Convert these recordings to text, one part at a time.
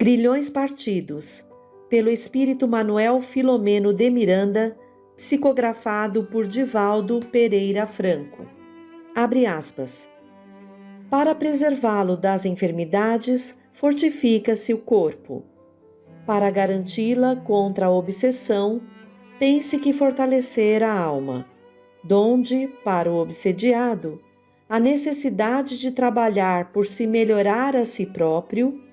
Grilhões Partidos, pelo espírito Manuel Filomeno de Miranda, psicografado por Divaldo Pereira Franco. Abre aspas. Para preservá-lo das enfermidades, fortifica-se o corpo. Para garanti-la contra a obsessão, tem-se que fortalecer a alma, donde, para o obsediado, a necessidade de trabalhar por se melhorar a si próprio,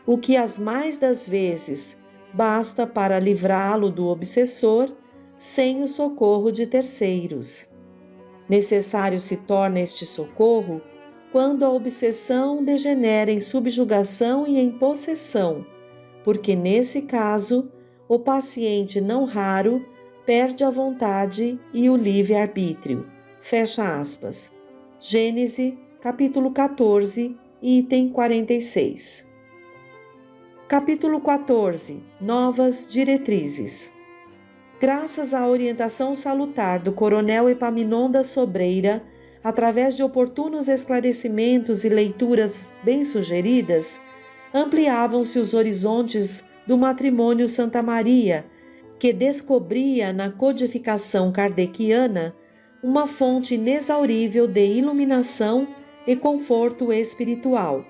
o que as mais das vezes basta para livrá-lo do obsessor sem o socorro de terceiros. Necessário se torna este socorro quando a obsessão degenera em subjugação e em possessão, porque nesse caso o paciente não raro perde a vontade e o livre-arbítrio. Fecha aspas. Gênese, capítulo 14, item 46. Capítulo 14. Novas diretrizes. Graças à orientação salutar do coronel Epaminondas Sobreira, através de oportunos esclarecimentos e leituras bem sugeridas, ampliavam-se os horizontes do matrimônio Santa Maria, que descobria na codificação kardeciana uma fonte inexaurível de iluminação e conforto espiritual.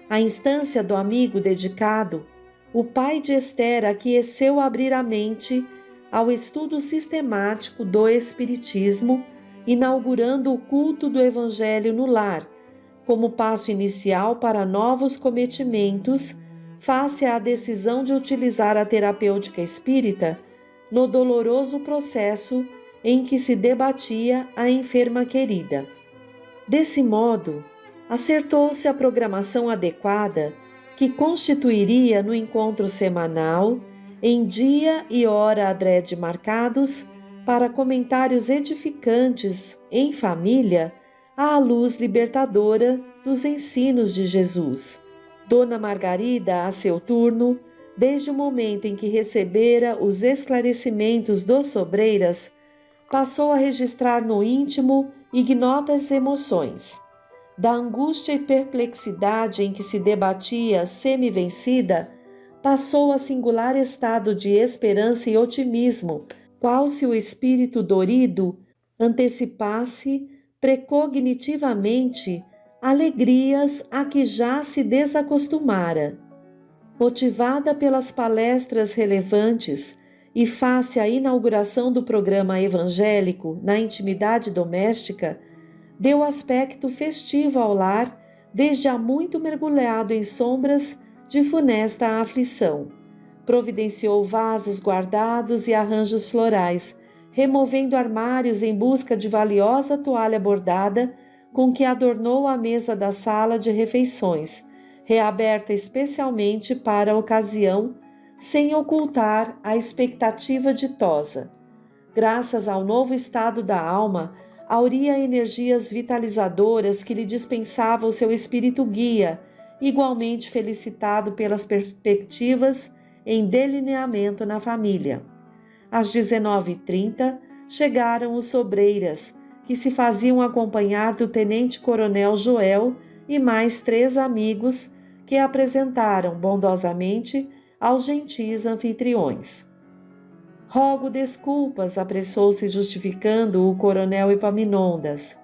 À instância do amigo dedicado, o pai de Esther aqueceu abrir a mente ao estudo sistemático do Espiritismo, inaugurando o culto do Evangelho no lar, como passo inicial para novos cometimentos, face à decisão de utilizar a terapêutica espírita no doloroso processo em que se debatia a enferma querida. Desse modo, acertou-se a programação adequada que constituiria no encontro semanal, em dia e hora adrede marcados, para comentários edificantes em família à luz libertadora dos ensinos de Jesus. Dona Margarida, a seu turno, desde o momento em que recebera os esclarecimentos dos Sobreiras, passou a registrar no íntimo ignotas emoções. Da angústia e perplexidade em que se debatia semi-vencida, passou a singular estado de esperança e otimismo, qual se o espírito dorido antecipasse precognitivamente alegrias a que já se desacostumara. Motivada pelas palestras relevantes e face à inauguração do programa evangélico na intimidade doméstica, deu aspecto festivo ao lar, desde há muito mergulhado em sombras de funesta aflição. Providenciou vasos guardados e arranjos florais, removendo armários em busca de valiosa toalha bordada com que adornou a mesa da sala de refeições, reaberta especialmente para a ocasião, sem ocultar a expectativa ditosa. Graças ao novo estado da alma, auria energias vitalizadoras que lhe dispensava o seu espírito guia, igualmente felicitado pelas perspectivas em delineamento na família. Às 19h30, chegaram os Sobreiras, que se faziam acompanhar do tenente-coronel Joel e mais 3 amigos que apresentaram bondosamente aos gentis anfitriões. Rogo desculpas, apressou-se justificando o coronel Epaminondas,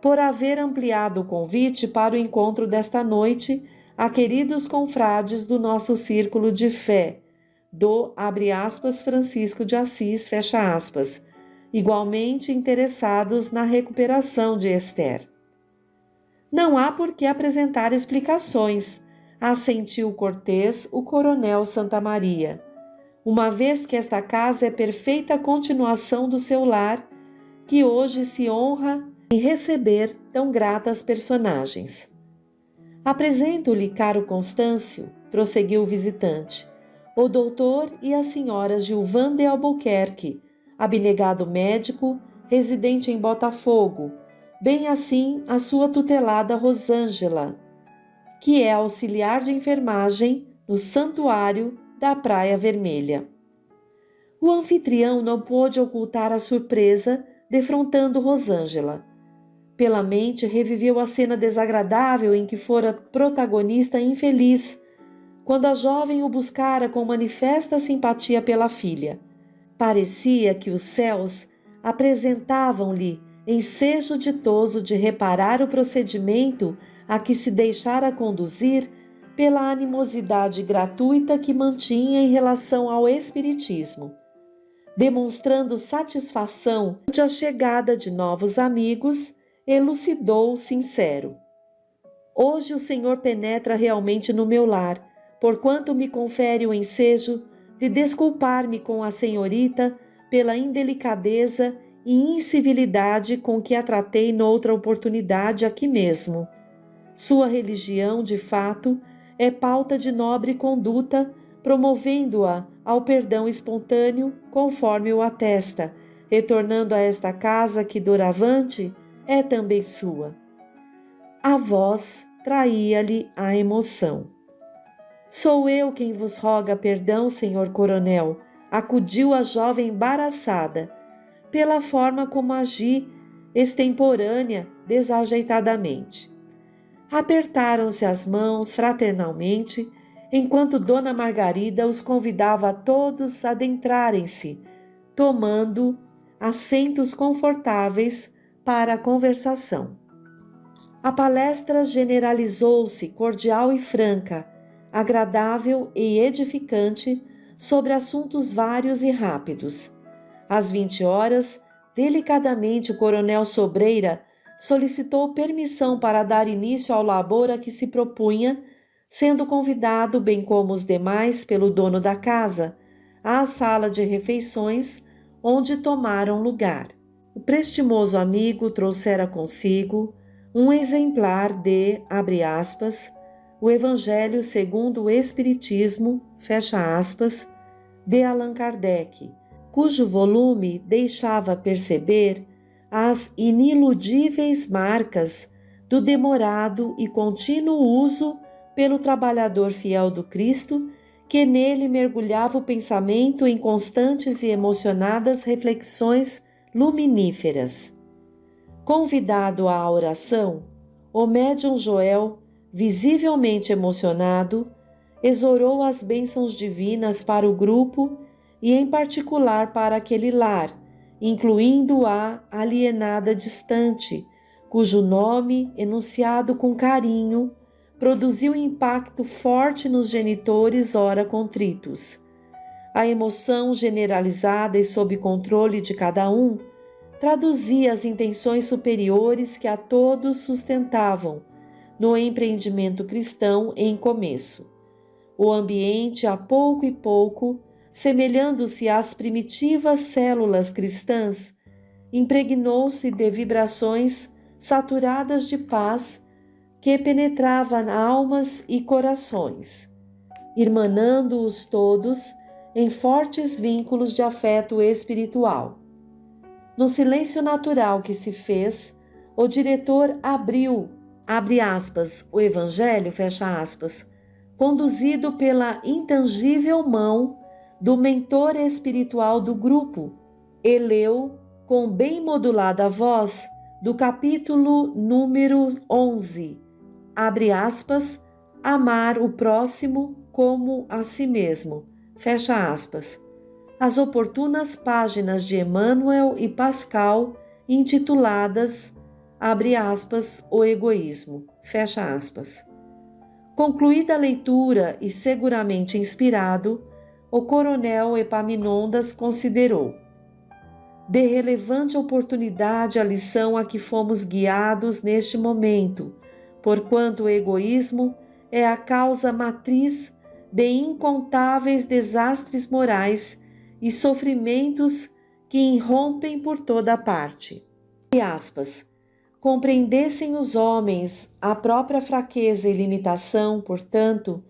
por haver ampliado o convite para o encontro desta noite a queridos confrades do nosso círculo de fé, do, abre aspas, Francisco de Assis, fecha aspas, igualmente interessados na recuperação de Esther. Não há por que apresentar explicações, assentiu cortês o coronel Santa Maria, uma vez que esta casa é perfeita continuação do seu lar, que hoje se honra em receber tão gratas personagens. Apresento-lhe, caro Constâncio, prosseguiu o visitante, o doutor e a senhora Gilvan de Albuquerque, abnegado médico, residente em Botafogo, bem assim a sua tutelada Rosângela, que é auxiliar de enfermagem no santuário da Praia Vermelha. O anfitrião não pôde ocultar a surpresa defrontando Rosângela. Pela mente reviveu a cena desagradável em que fora protagonista infeliz, quando a jovem o buscara com manifesta simpatia pela filha. Parecia que os céus apresentavam-lhe ensejo ditoso de reparar o procedimento a que se deixara conduzir pela animosidade gratuita que mantinha em relação ao espiritismo, demonstrando satisfação ante a chegada de novos amigos, elucidou sincero: hoje o Senhor penetra realmente no meu lar, porquanto me confere o ensejo de desculpar-me com a senhorita pela indelicadeza e incivilidade com que a tratei noutra oportunidade aqui mesmo. Sua religião, de fato, é pauta de nobre conduta, promovendo-a ao perdão espontâneo, conforme o atesta, retornando a esta casa que doravante é também sua. A voz traía-lhe a emoção. Sou eu quem vos roga perdão, senhor coronel, acudiu a jovem embaraçada, pela forma como agi, extemporânea, desajeitadamente. Apertaram-se as mãos fraternalmente, enquanto Dona Margarida os convidava a todos a adentrarem-se, tomando assentos confortáveis para a conversação. A palestra generalizou-se cordial e franca, agradável e edificante sobre assuntos vários e rápidos. Às 20 horas, delicadamente o coronel Sobreira solicitou permissão para dar início ao labor a que se propunha, sendo convidado, bem como os demais, pelo dono da casa, à sala de refeições, onde tomaram lugar. O prestimoso amigo trouxera consigo um exemplar de, abre aspas, o Evangelho segundo o Espiritismo, fecha aspas, de Allan Kardec, cujo volume deixava perceber as iniludíveis marcas do demorado e contínuo uso pelo trabalhador fiel do Cristo, que nele mergulhava o pensamento em constantes e emocionadas reflexões luminíferas. Convidado à oração, o médium Joel, visivelmente emocionado, exorou as bênçãos divinas para o grupo e em particular para aquele lar, incluindo a alienada distante, cujo nome, enunciado com carinho, produziu impacto forte nos genitores ora contritos. A emoção generalizada e sob controle de cada um traduzia as intenções superiores que a todos sustentavam no empreendimento cristão em começo. O ambiente, a pouco e pouco, semelhando-se às primitivas células cristãs, impregnou-se de vibrações saturadas de paz que penetravam almas e corações, irmanando-os todos em fortes vínculos de afeto espiritual. No silêncio natural que se fez, o diretor abriu, abre aspas, o Evangelho, fecha aspas, conduzido pela intangível mão do mentor espiritual do grupo, e leu com bem modulada voz do capítulo número 11, abre aspas, amar o próximo como a si mesmo, fecha aspas, as oportunas páginas de Emmanuel e Pascal intituladas, abre aspas, o egoísmo, fecha aspas. Concluída a leitura e seguramente inspirado, o coronel Epaminondas considerou: de relevante oportunidade a lição a que fomos guiados neste momento, porquanto o egoísmo é a causa matriz de incontáveis desastres morais e sofrimentos que irrompem por toda a parte. Abre aspas. Compreendessem os homens a própria fraqueza e limitação, portanto,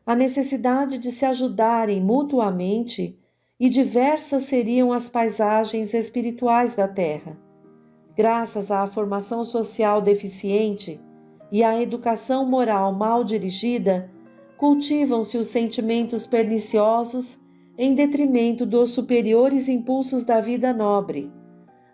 a necessidade de se ajudarem mutuamente, e diversas seriam as paisagens espirituais da Terra. Graças à formação social deficiente e à educação moral mal dirigida, cultivam-se os sentimentos perniciosos em detrimento dos superiores impulsos da vida nobre.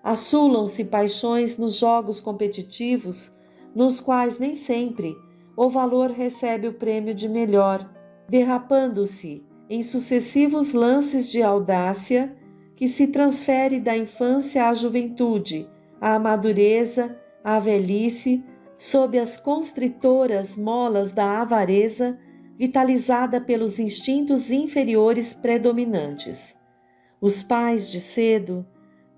Assulam-se paixões nos jogos competitivos, nos quais nem sempre o valor recebe o prêmio de melhor, derrapando-se em sucessivos lances de audácia que se transfere da infância à juventude, à madureza, à velhice, sob as constritoras molas da avareza, vitalizada pelos instintos inferiores predominantes. Os pais de cedo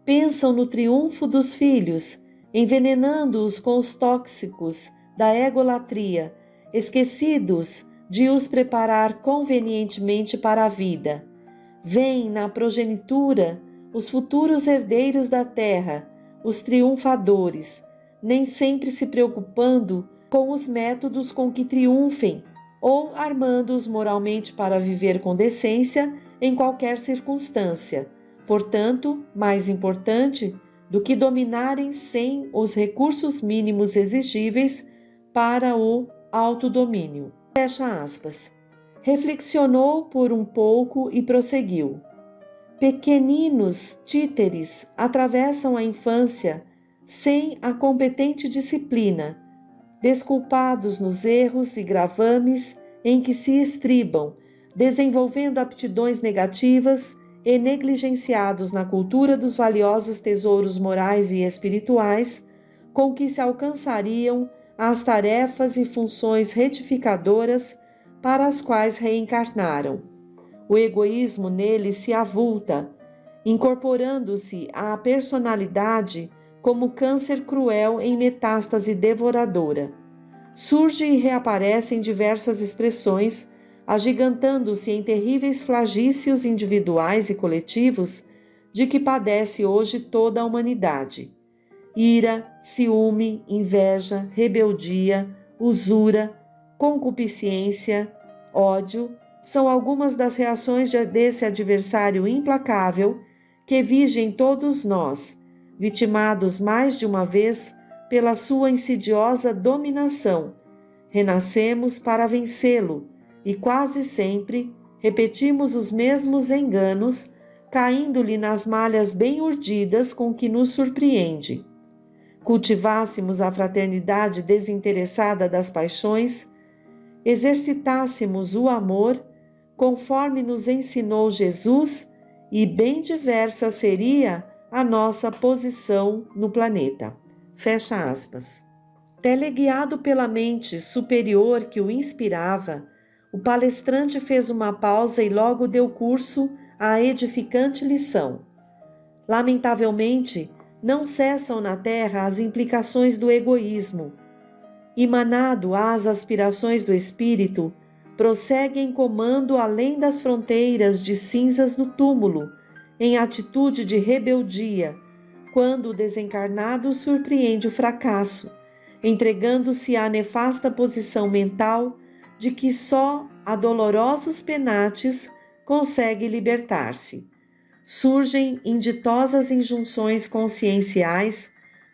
pensam no triunfo dos filhos, envenenando-os com os tóxicos da egolatria, esquecidos de os preparar convenientemente para a vida. Vêm na progenitura os futuros herdeiros da terra, os triunfadores, nem sempre se preocupando com os métodos com que triunfem ou armando-os moralmente para viver com decência em qualquer circunstância. Portanto, mais importante do que dominarem sem os recursos mínimos exigíveis para o autodomínio. Fecha aspas. Reflexionou por um pouco e prosseguiu. Pequeninos títeres atravessam a infância sem a competente disciplina, desculpados nos erros e gravames em que se estribam, desenvolvendo aptidões negativas e negligenciados na cultura dos valiosos tesouros morais e espirituais com que se alcançariam as tarefas e funções retificadoras para as quais reencarnaram. O egoísmo nele se avulta, incorporando-se à personalidade como câncer cruel em metástase devoradora. Surge e reaparece em diversas expressões, agigantando-se em terríveis flagícios individuais e coletivos de que padece hoje toda a humanidade. Ira, ciúme, inveja, rebeldia, usura, concupiscência, ódio são algumas das reações desse adversário implacável que vigem todos nós, vitimados mais de uma vez pela sua insidiosa dominação. Renascemos para vencê-lo e quase sempre repetimos os mesmos enganos, caindo-lhe nas malhas bem urdidas com que nos surpreende. Cultivássemos a fraternidade desinteressada das paixões, exercitássemos o amor, conforme nos ensinou Jesus, e bem diversa seria a nossa posição no planeta. Fecha aspas. Teleguiado pela mente superior que o inspirava, o palestrante fez uma pausa e logo deu curso à edificante lição. Lamentavelmente, não cessam na Terra as implicações do egoísmo. Emanado às aspirações do espírito, prossegue em comando além das fronteiras de cinzas no túmulo, em atitude de rebeldia, quando o desencarnado surpreende o fracasso, entregando-se à nefasta posição mental de que só a dolorosos penates consegue libertar-se. Surgem inditosas injunções conscienciais,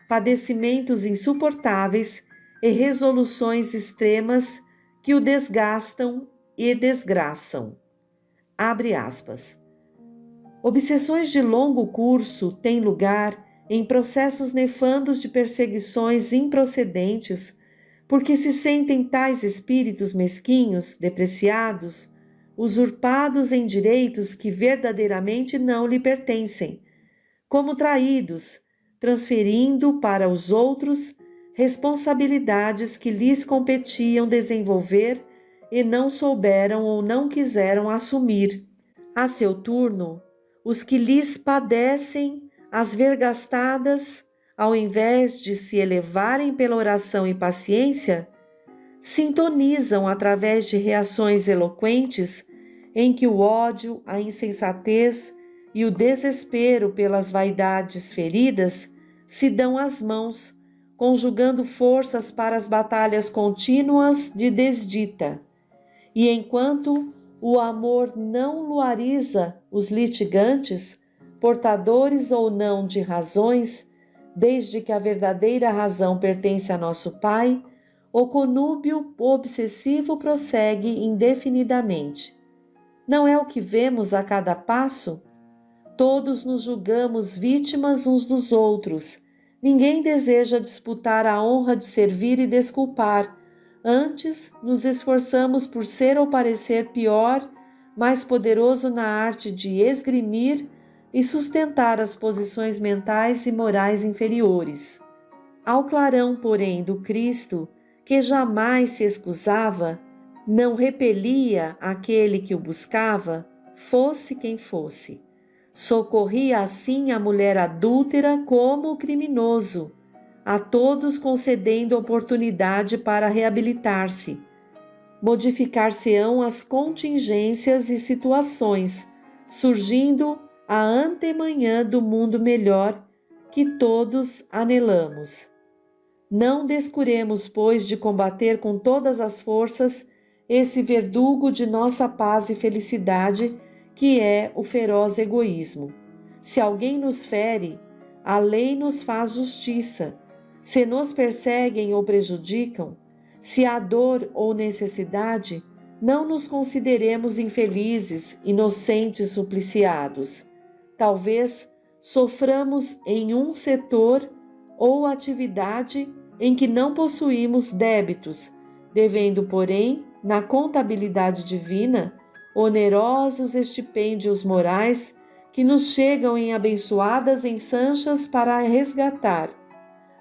padecimentos insuportáveis e resoluções extremas que o desgastam e desgraçam. Abre aspas. Obsessões de longo curso têm lugar em processos nefandos de perseguições improcedentes, porque se sentem tais espíritos mesquinhos, depreciados, usurpados em direitos que verdadeiramente não lhe pertencem, como traídos, transferindo para os outros responsabilidades que lhes competiam desenvolver e não souberam ou não quiseram assumir. A seu turno, os que lhes padecem as vergastadas, ao invés de se elevarem pela oração e paciência, sintonizam através de reações eloquentes em que o ódio, a insensatez e o desespero pelas vaidades feridas se dão as mãos, conjugando forças para as batalhas contínuas de desdita. E enquanto o amor não luariza os litigantes, portadores ou não de razões, desde que a verdadeira razão pertence a nosso Pai, o conúbio obsessivo prossegue indefinidamente. Não é o que vemos a cada passo? Todos nos julgamos vítimas uns dos outros. Ninguém deseja disputar a honra de servir e desculpar, Antes, nos esforçamos por ser ou parecer pior, mais poderoso na arte de esgrimir e sustentar as posições mentais e morais inferiores. Ao clarão, porém, do Cristo, que jamais se excusava, não repelia aquele que o buscava, fosse quem fosse. Socorria assim a mulher adúltera como o criminoso, a todos concedendo oportunidade para reabilitar-se. Modificar-se-ão as contingências e situações, surgindo a antemanhã do mundo melhor que todos anelamos. Não descuremos, pois, de combater com todas as forças esse verdugo de nossa paz e felicidade, que é o feroz egoísmo. Se alguém nos fere, a lei nos faz justiça. Se nos perseguem ou prejudicam, se há dor ou necessidade, não nos consideremos infelizes, inocentes supliciados. Talvez soframos em um setor ou atividade em que não possuímos débitos, devendo, porém, na contabilidade divina, onerosos estipêndios morais que nos chegam em abençoadas ensanchas para resgatar.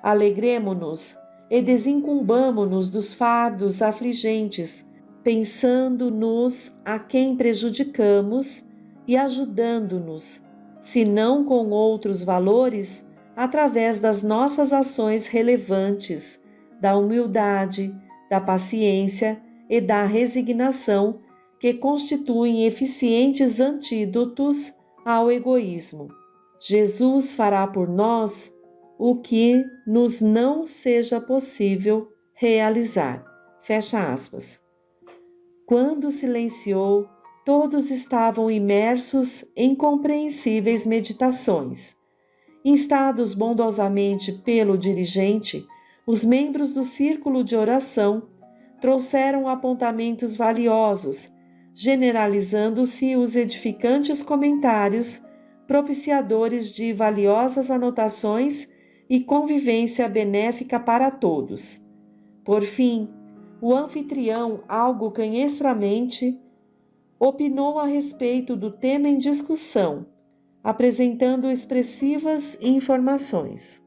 Alegremo-nos e desincumbamo-nos dos fardos afligentes, pensando-nos a quem prejudicamos e ajudando-nos, se não com outros valores, através das nossas ações relevantes, da humildade, da paciência e da resignação, que constituem eficientes antídotos ao egoísmo. Jesus fará por nós o que nos não seja possível realizar. Fecha aspas. Quando silenciou, todos estavam imersos em compreensíveis meditações. Instados bondosamente pelo dirigente, os membros do círculo de oração trouxeram apontamentos valiosos, generalizando-se os edificantes comentários, propiciadores de valiosas anotações e convivência benéfica para todos. Por fim, o anfitrião, algo canhestramente, opinou a respeito do tema em discussão, apresentando expressivas informações.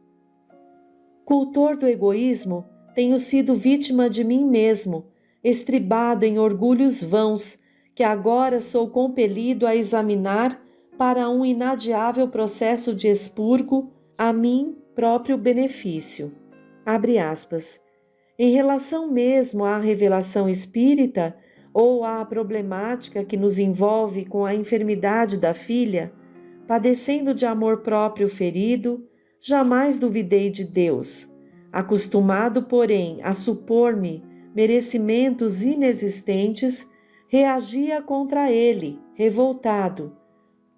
Cultor do egoísmo, tenho sido vítima de mim mesmo, estribado em orgulhos vãos, que agora sou compelido a examinar para um inadiável processo de expurgo a mim próprio benefício. Abre aspas. Em relação mesmo à revelação espírita ou à problemática que nos envolve com a enfermidade da filha, padecendo de amor próprio ferido, jamais duvidei de Deus. Acostumado, porém, a supor-me merecimentos inexistentes, reagia contra ele, revoltado.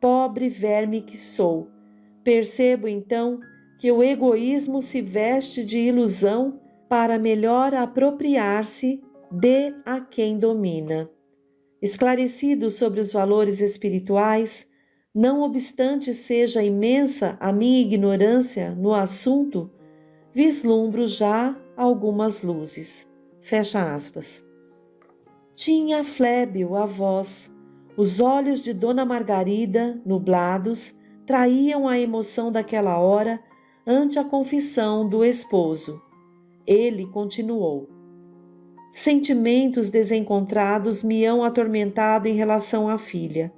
Pobre verme que sou. Percebo, então, que o egoísmo se veste de ilusão para melhor apropriar-se de a quem domina. Esclarecido sobre os valores espirituais, não obstante seja imensa a minha ignorância no assunto, vislumbro já algumas luzes. Fecha aspas. Tinha Flébio a voz. Os olhos de Dona Margarida, nublados, traíam a emoção daquela hora ante a confissão do esposo. Ele continuou. Sentimentos desencontrados me hão atormentado em relação à filha.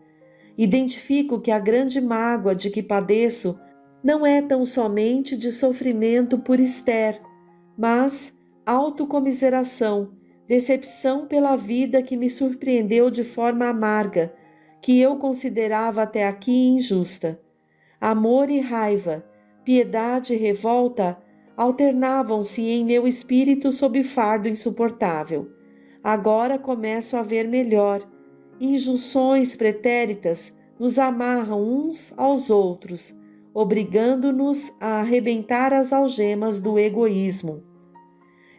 Identifico que a grande mágoa de que padeço não é tão somente de sofrimento por Esther, mas autocomiseração, decepção pela vida que me surpreendeu de forma amarga, que eu considerava até aqui injusta. Amor e raiva, piedade e revolta alternavam-se em meu espírito sob fardo insuportável. Agora começo a ver melhor. Injunções pretéritas nos amarram uns aos outros, obrigando-nos a arrebentar as algemas do egoísmo.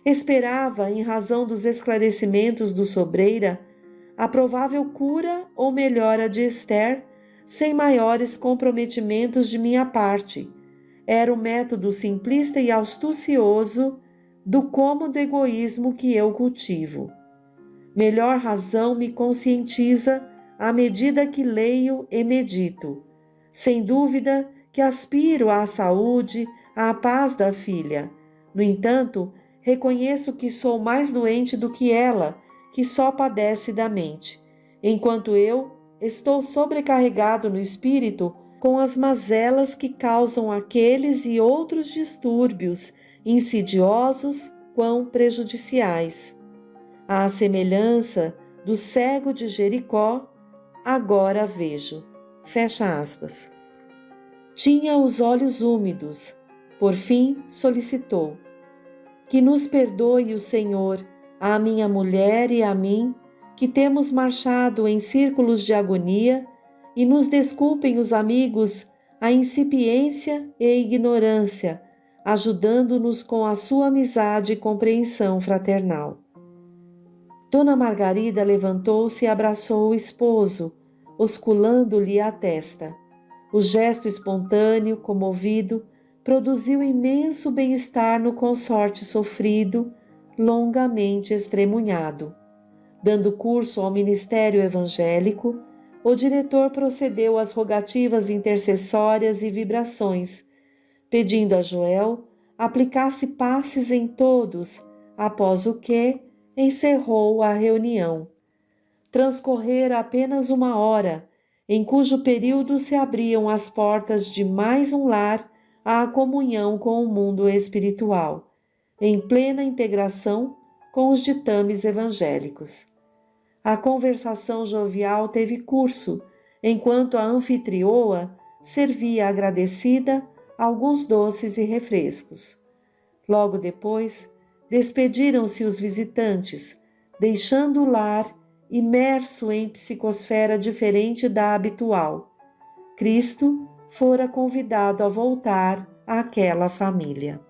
Esperava, em razão dos esclarecimentos do Sobreira, a provável cura ou melhora de Esther, sem maiores comprometimentos de minha parte. Era um método simplista e astucioso, do cômodo egoísmo que eu cultivo. Melhor razão me conscientiza à medida que leio e medito. Sem dúvida que aspiro à saúde, à paz da filha. No entanto, reconheço que sou mais doente do que ela, que só padece da mente, enquanto eu estou sobrecarregado no espírito com as mazelas que causam aqueles e outros distúrbios insidiosos quão prejudiciais. À semelhança do cego de Jericó, agora vejo. Fecha aspas. Tinha os olhos úmidos. Por fim, solicitou: que nos perdoe o Senhor, a minha mulher e a mim, que temos marchado em círculos de agonia, e nos desculpem os amigos a incipiência e ignorância, ajudando-nos com a sua amizade e compreensão fraternal. Dona Margarida levantou-se e abraçou o esposo, osculando-lhe a testa. O gesto espontâneo, comovido, produziu imenso bem-estar no consorte sofrido, longamente estremunhado. Dando curso ao ministério evangélico, o diretor procedeu às rogativas intercessórias e vibrações, pedindo a Joel aplicasse passes em todos, após o que encerrou a reunião. Transcorrera apenas 1 hora, em cujo período se abriam as portas de mais um lar à comunhão com o mundo espiritual, em plena integração com os ditames evangélicos. A conversação jovial teve curso, enquanto a anfitrioa servia agradecida alguns doces e refrescos. Logo depois, despediram-se os visitantes, deixando o lar imerso em psicosfera diferente da habitual. Cristo fora convidado a voltar àquela família.